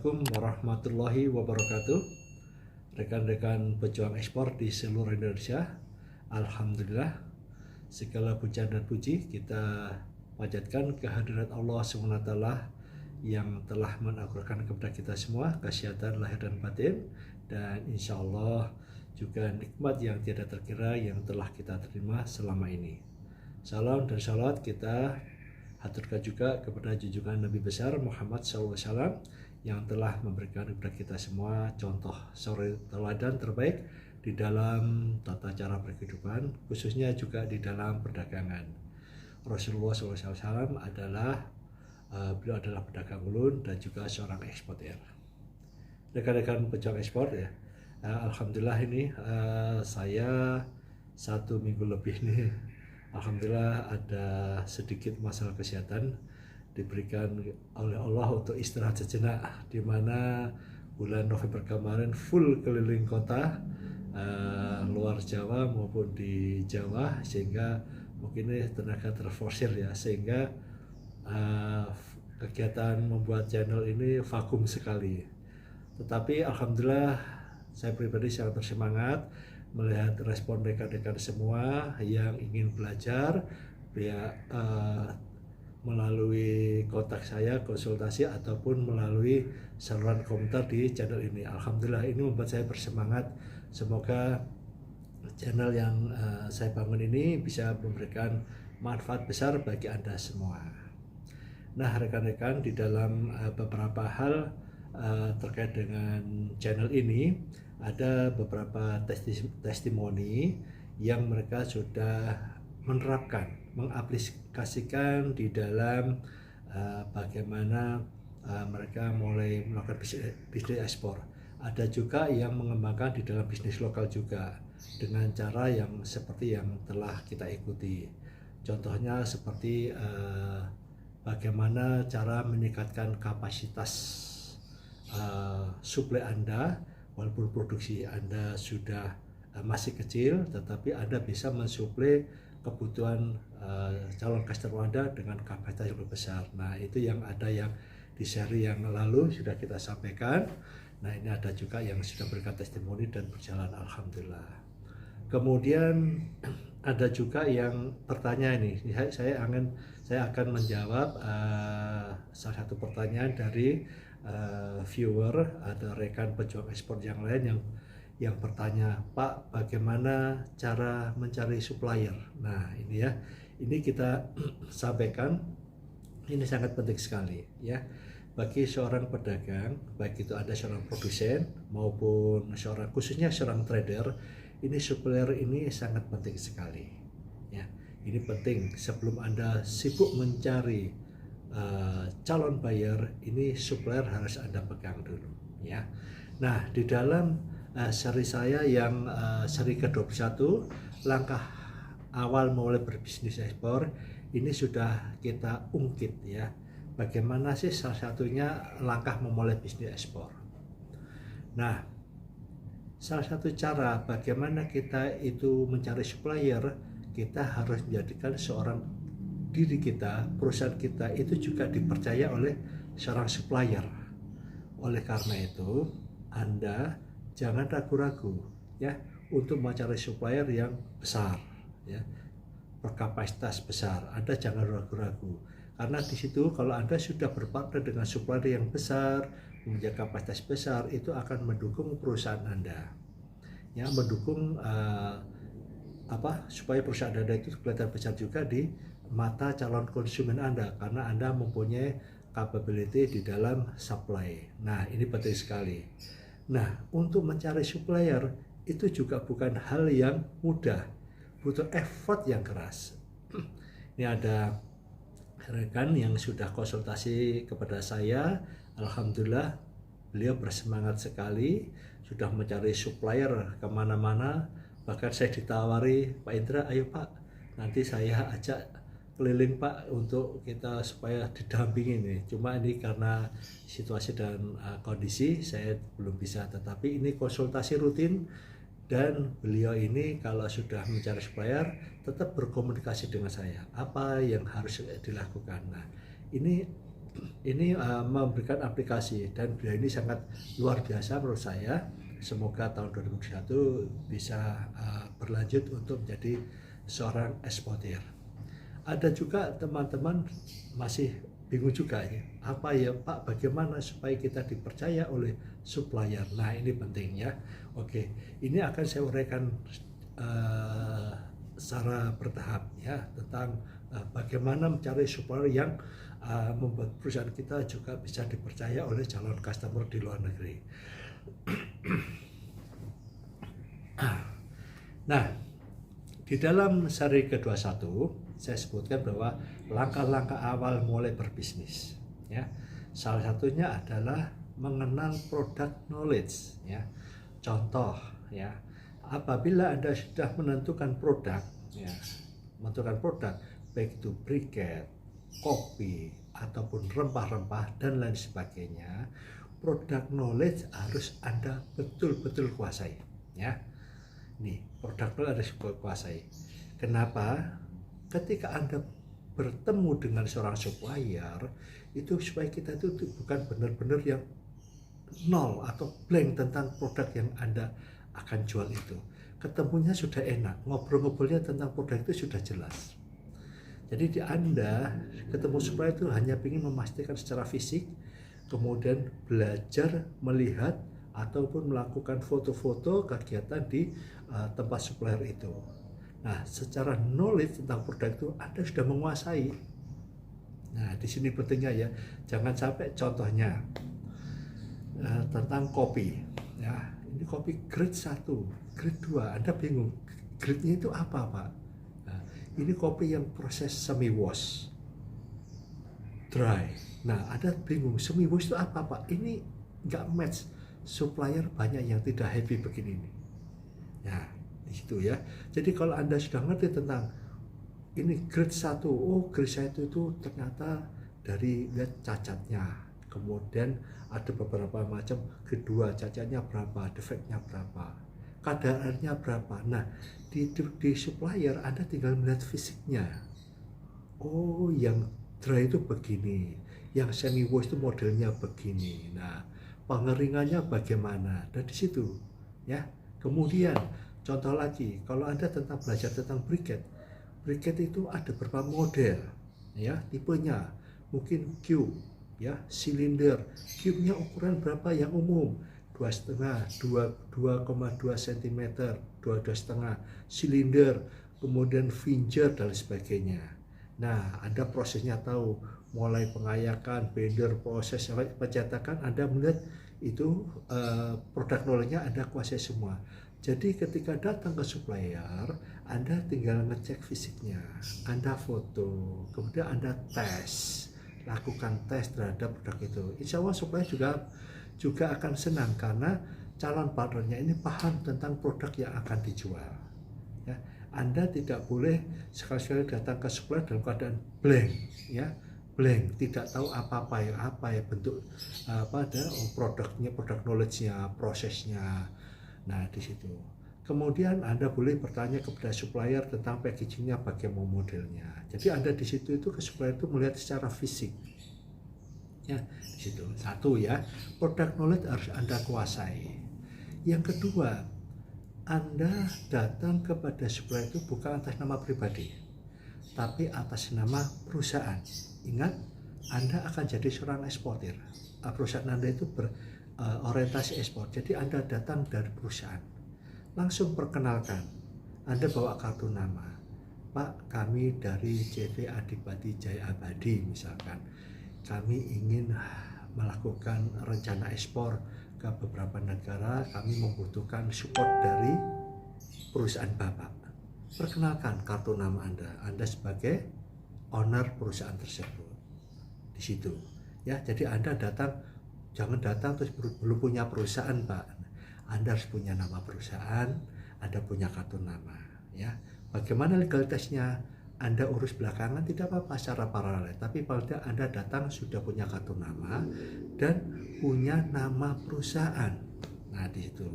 Assalamualaikum warahmatullahi wabarakatuh. Rekan-rekan pejuang ekspor di seluruh Indonesia, Alhamdulillah, segala puja dan puji kita panjatkan kehadirat Allah SWT yang telah menganugerahkan kepada kita semua kesehatan lahir dan batin, dan insya Allah juga nikmat yang tidak terkira yang telah kita terima selama ini. Salam dan salawat kita haturkan juga kepada junjungan Nabi besar Muhammad SAW yang telah memberikan kepada kita semua contoh suri teladan terbaik di dalam tata cara berkehidupan, khususnya juga di dalam perdagangan. Rasulullah SAW beliau adalah pedagang ulun dan juga seorang eksportir. Rekan-rekan pejuang ekspor ya, Alhamdulillah ini saya 1 minggu lebih nih, Alhamdulillah ada sedikit masalah kesehatan diberikan oleh Allah untuk istirahat sejenak, di mana bulan November kemarin full keliling kota luar Jawa maupun di Jawa, sehingga mungkin ini tenaga terforsir ya, sehingga kegiatan membuat channel ini vakum sekali. Tetapi Alhamdulillah saya pribadi sangat bersemangat melihat respon rekan-rekan semua yang ingin belajar melalui kontak saya, konsultasi ataupun melalui saluran komentar di channel ini. Alhamdulillah ini membuat saya bersemangat. Semoga channel yang saya bangun ini bisa memberikan manfaat besar bagi Anda semua. Nah rekan-rekan, di dalam beberapa hal terkait dengan channel ini ada beberapa testimoni yang mereka sudah menerapkan, mengaplikasikan di dalam bagaimana mereka mulai melakukan bisnis ekspor. Ada juga yang mengembangkan di dalam bisnis lokal juga dengan cara yang seperti yang telah kita ikuti. Contohnya seperti bagaimana cara meningkatkan kapasitas suplai Anda. Walaupun produksi Anda sudah masih kecil, tetapi Anda bisa mensuplai kebutuhan calon customer Anda dengan kapasitas yang lebih besar. Nah itu yang ada yang di seri yang lalu sudah kita sampaikan. Nah ini ada juga yang sudah berikan testimoni dan berjalan Alhamdulillah. Kemudian ada juga yang bertanya ini, saya akan menjawab salah satu pertanyaan dari viewer, ada rekan pejuang ekspor yang lain yang bertanya, Pak, bagaimana cara mencari supplier? Nah ini ya, ini kita sampaikan, ini sangat penting sekali ya bagi seorang pedagang, baik itu ada seorang produsen maupun khususnya seorang trader. Ini supplier ini sangat penting sekali ya. Ini penting sebelum Anda sibuk mencari calon buyer, ini supplier harus Anda pegang dulu ya. Nah di dalam seri saya yang seri ke-21, langkah awal mulai berbisnis ekspor, ini sudah kita ungkit ya, bagaimana sih salah satunya langkah memulai bisnis ekspor. Nah salah satu cara bagaimana kita itu mencari supplier, kita harus menjadikan diri kita, perusahaan kita itu juga dipercaya oleh seorang supplier. Oleh karena itu, Anda jangan ragu-ragu ya untuk mencari supplier yang besar ya, berkapasitas besar. Anda jangan ragu-ragu, karena di situ kalau Anda sudah berpartner dengan supplier yang besar, mempunyai kapasitas besar, itu akan mendukung perusahaan Anda ya, mendukung supaya perusahaan Anda itu kelihatan besar juga di mata calon konsumen Anda, karena Anda mempunyai capability di dalam supply. Nah ini penting sekali. Nah untuk mencari supplier itu juga bukan hal yang mudah, butuh effort yang keras. Ini ada rekan yang sudah konsultasi kepada saya, Alhamdulillah beliau bersemangat sekali, sudah mencari supplier kemana-mana. Bahkan saya ditawari, Pak Indra, ayo Pak, nanti saya ajak keliling Pak untuk kita supaya didampingi nih. Cuma ini karena situasi dan kondisi saya belum bisa, tetapi ini konsultasi rutin, dan beliau ini kalau sudah mencari supplier tetap berkomunikasi dengan saya apa yang harus dilakukan. Nah ini ini memberikan aplikasi, dan beliau ini sangat luar biasa menurut saya. Semoga tahun 2021 bisa berlanjut untuk menjadi seorang eksportir. Ada juga teman-teman masih bingung juga ya, apa ya Pak, bagaimana supaya kita dipercaya oleh supplier. Nah ini penting ya. Oke, ini akan saya uraikan secara bertahap ya, tentang bagaimana mencari supplier yang membuat perusahaan kita juga bisa dipercaya oleh calon customer di luar negeri. Nah, di dalam seri ke-21 saya sebutkan bahwa langkah-langkah awal mulai berbisnis ya. Salah satunya adalah mengenal product knowledge ya. Contoh ya, apabila Anda sudah menentukan produk ya, baik itu briquette, kopi ataupun rempah-rempah dan lain sebagainya, product knowledge harus Anda betul-betul kuasai ya. Nih, produk knowledge harus kuasai. Kenapa? Ketika Anda bertemu dengan seorang supplier, itu supaya kita itu bukan benar-benar yang nol atau blank tentang produk yang Anda akan jual itu. Ketemunya sudah enak, ngobrol-ngobrolnya tentang produk itu sudah jelas. Jadi di Anda ketemu supplier itu hanya ingin memastikan secara fisik, kemudian belajar melihat ataupun melakukan foto-foto kegiatan di tempat supplier itu. Nah, secara knowledge tentang produk itu Anda sudah menguasai. Nah, di sini pentingnya ya, jangan sampai contohnya tentang kopi. Ya, ini kopi grade 1, grade 2, Anda bingung, grade-nya itu apa, Pak? Nah, ini kopi yang proses semi wash, dry. Nah, Anda bingung, semi wash itu apa, Pak? Ini nggak match. Supplier banyak yang tidak happy begini nih. Ya, di situ ya. Jadi kalau Anda sudah ngerti tentang ini grade 1, oh grade 1 itu ternyata dari lihat cacatnya. Kemudian ada beberapa macam, kedua cacatnya berapa, defeknya berapa, kadarnya berapa. Nah, di supplier Anda tinggal melihat fisiknya. Oh, yang dry itu begini, yang semi wash itu modelnya begini. Nah, pengeringannya bagaimana, dan di situ ya. Kemudian contoh lagi, kalau Anda belajar tentang briquette itu ada beberapa model ya, tipenya, mungkin cube ya, silinder, cube-nya ukuran berapa yang umum, 2,2 cm, 2,5 silinder, kemudian vinger dan sebagainya. Nah, Anda prosesnya tahu, mulai pengayakan, bender, proses sampai pencetakan, Anda melihat itu produk knowledge-nya Anda kuasai semua. Jadi ketika datang ke supplier, Anda tinggal ngecek fisiknya, Anda foto, kemudian Anda tes, lakukan tes terhadap produk itu. Insya Allah supplier juga akan senang karena calon partnernya ini paham tentang produk yang akan dijual. Ya, Anda tidak boleh sekali-sekali datang ke supplier dalam keadaan blank, ya, blank, tidak tahu apa ya bentuk ada produknya, produk knowledge-nya, prosesnya. Nah, di situ. Kemudian Anda boleh bertanya kepada supplier tentang packagingnya, bagaimana modelnya. Jadi Anda di situ itu ke supplier itu melihat secara fisik. Ya, di situ. Satu ya, produk knowledge harus Anda kuasai. Yang kedua, Anda datang kepada supplier itu bukan atas nama pribadi, tapi atas nama perusahaan. Ingat, Anda akan jadi seorang eksportir. Perusahaan Anda itu berorientasi ekspor. Jadi Anda datang dari perusahaan, langsung perkenalkan. Anda bawa kartu nama. Pak, kami dari CV Adipati Jaya Abadi misalkan. Kami ingin melakukan rencana ekspor ke beberapa negara. Kami membutuhkan support dari perusahaan Bapak. Perkenalkan kartu nama Anda sebagai owner perusahaan tersebut. Di situ, ya. Jadi Anda datang, jangan datang terus belum punya perusahaan, Pak. Anda harus punya nama perusahaan, Anda punya kartu nama, ya. Bagaimana legalitasnya? Anda urus belakangan tidak apa-apa secara paralel, tapi pada Anda datang sudah punya kartu nama dan punya nama perusahaan. Nah, di situ.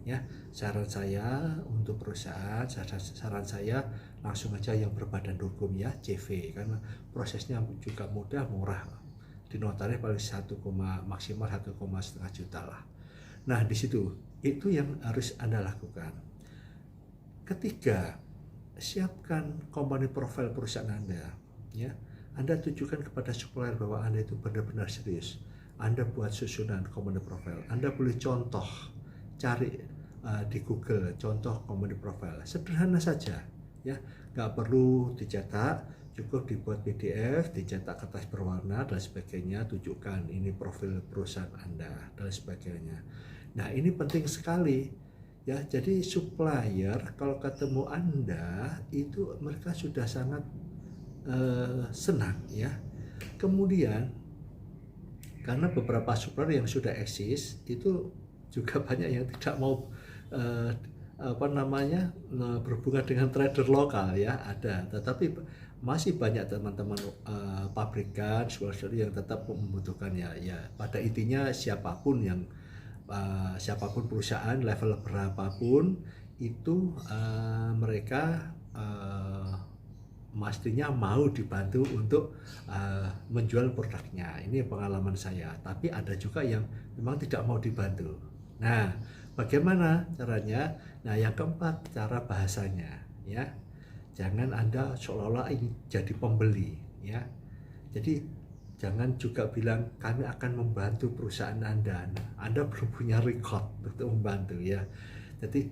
Ya, saran saya untuk perusahaan, saran saya langsung aja yang berbadan hukum ya, CV, karena prosesnya juga mudah, murah. dinotaris paling maksimal 1,5 juta lah. Nah di situ itu yang harus Anda lakukan. Ketiga, siapkan company profile perusahaan Anda, ya. Anda tujukan kepada supplier bahwa Anda itu benar-benar serius. Anda buat susunan company profile. Anda boleh contoh, cari di Google contoh company profile. Sederhana saja, ya. Nggak perlu dicetak, cukup dibuat PDF, dicetak kertas berwarna dan sebagainya. Tunjukkan ini profil perusahaan Anda dan sebagainya. Nah ini penting sekali. Ya, jadi supplier kalau ketemu Anda itu mereka sudah sangat senang, ya. Kemudian karena beberapa supplier yang sudah eksis itu juga banyak yang tidak mau berhubungan dengan trader lokal, ya, ada. Tetapi masih banyak teman-teman pabrikan, supplier yang tetap membutuhkan, ya. Pada intinya siapapun perusahaan level berapapun itu mereka mestinya mau dibantu untuk menjual produknya. Ini pengalaman saya. Tapi ada juga yang memang tidak mau dibantu. Nah, bagaimana caranya? Nah, yang keempat, cara bahasanya, ya. Jangan Anda seolah-olah ini jadi pembeli, ya. Jadi jangan juga bilang kami akan membantu perusahaan Anda. Nah, Anda belum punya record untuk membantu, ya. Jadi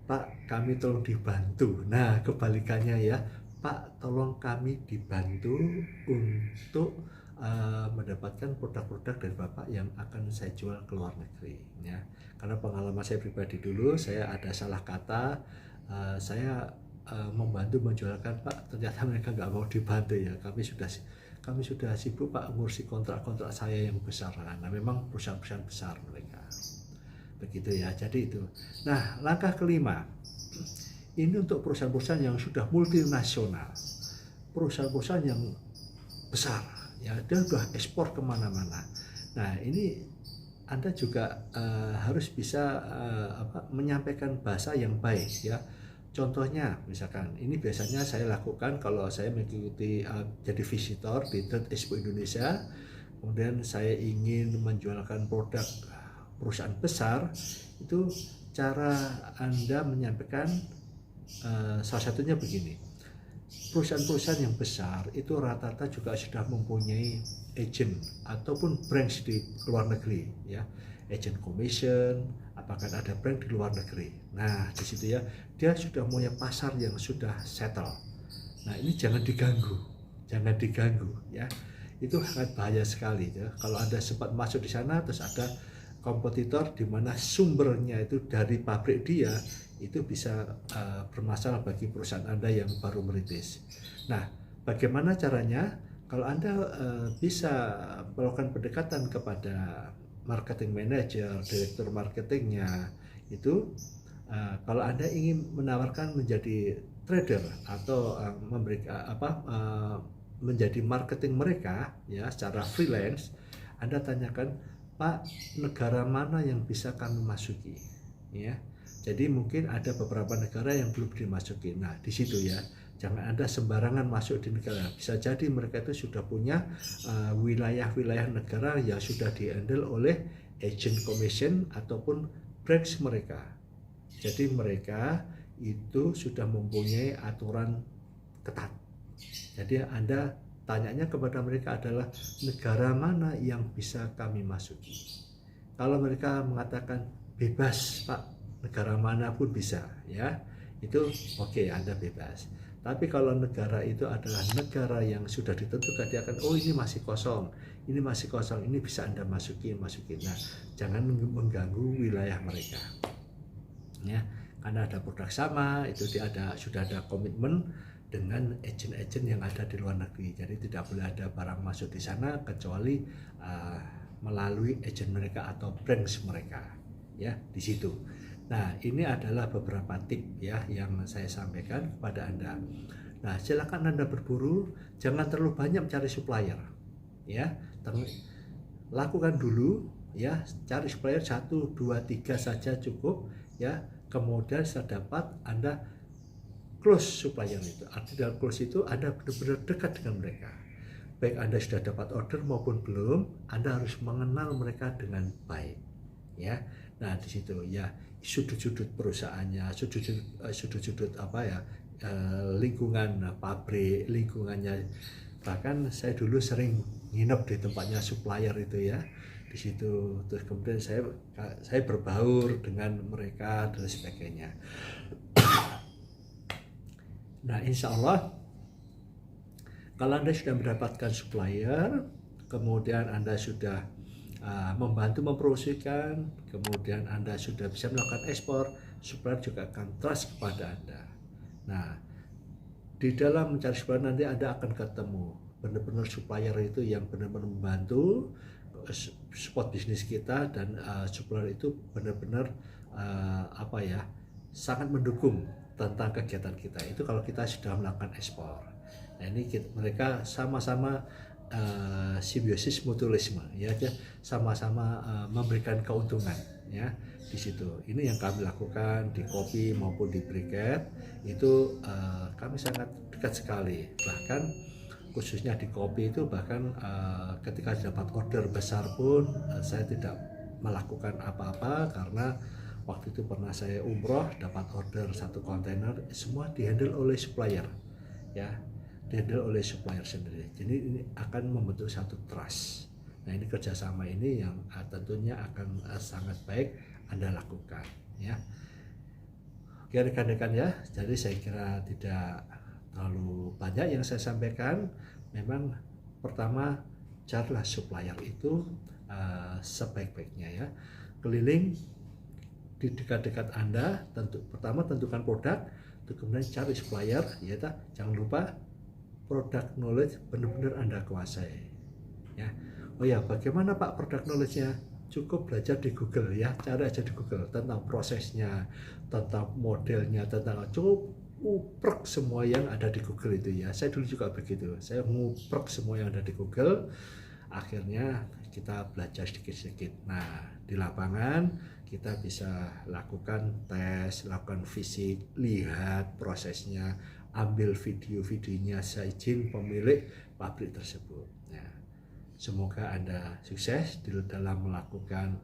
Pak, kami tolong dibantu. Nah, kebalikannya, ya. Pak, tolong kami dibantu untuk mendapatkan produk-produk dari Bapak yang akan saya jual ke luar negeri, ya. Karena pengalaman saya pribadi dulu, saya ada salah kata, saya membantu menjualkan, Pak, ternyata mereka nggak mau dibantu, ya. Kami sudah sibuk, Pak, ngurusi kontrak-kontrak saya yang besar. Nah, memang perusahaan-perusahaan besar mereka. Begitu, ya. Jadi itu. Nah, langkah kelima. Ini untuk perusahaan-perusahaan yang sudah multinasional, perusahaan-perusahaan yang besar, ya, dia sudah ekspor kemana-mana. Nah, ini Anda juga harus bisa menyampaikan bahasa yang baik, ya. Contohnya, misalkan, ini biasanya saya lakukan kalau saya mengikuti jadi visitor di Trade Expo Indonesia, kemudian saya ingin menjualkan produk perusahaan besar, itu cara Anda menyampaikan salah satunya begini. Perusahaan-perusahaan yang besar itu rata-rata juga sudah mempunyai agent ataupun branch di luar negeri, ya. Agent commission, apakah ada brand di luar negeri. Nah, di situ, ya, dia sudah punya pasar yang sudah settle. Nah, ini jangan diganggu, ya. Itu sangat bahaya sekali, ya. Kalau Anda sempat masuk di sana terus ada kompetitor di mana sumbernya itu dari pabrik dia, itu bisa bermasalah bagi perusahaan Anda yang baru merintis. Nah, bagaimana caranya? Kalau Anda bisa melakukan pendekatan kepada marketing manager, direktur marketingnya, itu kalau Anda ingin menawarkan menjadi trader atau menjadi marketing mereka, ya, secara freelance, Anda tanyakan, Pak, negara mana yang bisa kami masuki, ya. Jadi mungkin ada beberapa negara yang belum dimasuki. Nah, di situ, ya, jangan Anda sembarangan masuk di negara. Bisa jadi mereka itu sudah punya wilayah-wilayah negara yang sudah di-handle oleh agent commission ataupun branch mereka. Jadi mereka itu sudah mempunyai aturan ketat. Jadi Anda tanyanya kepada mereka adalah negara mana yang bisa kami masuki. Kalau mereka mengatakan bebas, Pak, negara manapun bisa, ya, itu oke, Anda bebas. Tapi kalau negara itu adalah negara yang sudah ditentukan, dia akan, oh, ini masih kosong, ini bisa Anda masukin. Nah, jangan mengganggu wilayah mereka, ya. Karena ada produk sama, itu sudah ada komitmen dengan agent-agent yang ada di luar negeri. Jadi tidak boleh ada barang masuk di sana kecuali melalui agent mereka atau branch mereka, ya, di situ. Nah, ini adalah beberapa tip, ya, yang saya sampaikan kepada Anda. Nah, silakan Anda berburu, jangan terlalu banyak mencari supplier, ya. Lakukan dulu, ya, cari supplier 1, 2, 3 saja cukup, ya. Kemudian setelah dapat, Anda close supplier itu. Arti dalam close itu Anda benar-benar dekat dengan mereka. baik Anda sudah dapat order maupun belum, Anda harus mengenal mereka dengan baik, ya. Nah di situ ya sudut-sudut perusahaannya, sudut-sudut apa ya, lingkungan pabrik, lingkungannya. Bahkan saya dulu sering nginep di tempatnya supplier itu ya, di situ. Terus kemudian saya berbaur dengan mereka dan sebagainya. Nah insya Allah kalau Anda sudah mendapatkan supplier, kemudian Anda sudah membantu mempromosikan, kemudian Anda sudah bisa melakukan ekspor, supplier juga akan trust kepada Anda. Nah di dalam mencari supplier nanti Anda akan ketemu benar-benar supplier itu yang benar-benar membantu support bisnis kita, dan supplier itu benar-benar apa ya, sangat mendukung tentang kegiatan kita itu kalau kita sudah melakukan ekspor. Nah ini mereka sama-sama simbiosis mutualisme ya, sama-sama memberikan keuntungan ya di situ. Ini yang kami lakukan di kopi maupun di briket itu, kami sangat dekat sekali. Bahkan khususnya di kopi itu, bahkan ketika dapat order besar pun saya tidak melakukan apa-apa, karena waktu itu pernah saya umroh dapat order 1 kontainer, semua dihandle oleh supplier ya, dihandle oleh supplier sendiri. Jadi ini akan membentuk satu trust. Nah ini kerjasama ini yang tentunya akan sangat baik Anda lakukan ya. Oke rekan-rekan ya, jadi saya kira tidak terlalu banyak yang saya sampaikan. Memang pertama carilah supplier itu sebaik-baiknya ya. Keliling di dekat-dekat Anda, pertama tentukan produk, kemudian cari supplier ya. Jangan lupa produk knowledge benar-benar Anda kuasai ya. Oh ya, bagaimana Pak produk knowledge-nya? Cukup belajar di Google ya, cari aja di Google tentang prosesnya, tentang modelnya, tentang cukup nguprek semua yang ada di Google itu ya. Saya dulu juga begitu, saya nguprek semua yang ada di Google, akhirnya kita belajar sedikit-sedikit. Nah di lapangan kita bisa lakukan tes, lakukan fisik, lihat prosesnya, ambil video-videonya, saya izin pemilik pabrik tersebut. Nah, semoga Anda sukses di dalam melakukan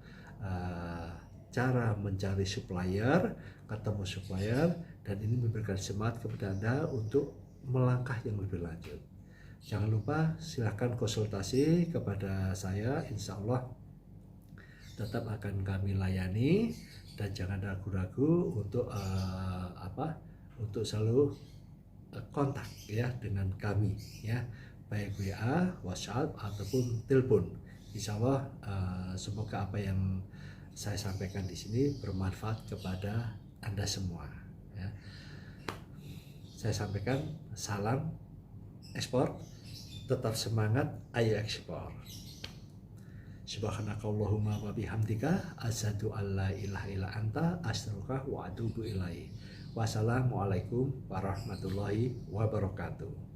cara mencari supplier, ketemu supplier, dan ini memberikan semangat kepada Anda untuk melangkah yang lebih lanjut. Jangan lupa silakan konsultasi kepada saya, insya Allah tetap akan kami layani, dan jangan ragu-ragu untuk untuk selalu kontak ya dengan kami ya, baik WA, WhatsApp ataupun telepon. Insya Allah semoga apa yang saya sampaikan di sini bermanfaat kepada Anda semua ya. Saya sampaikan salam ekspor, tetap semangat, ayo ekspor. Subhanakallahumma wa bihamdika asyhadu an la ilaha illa anta astaghfiruka wa atubu ilaik. Wassalamualaikum warahmatullahi wabarakatuh.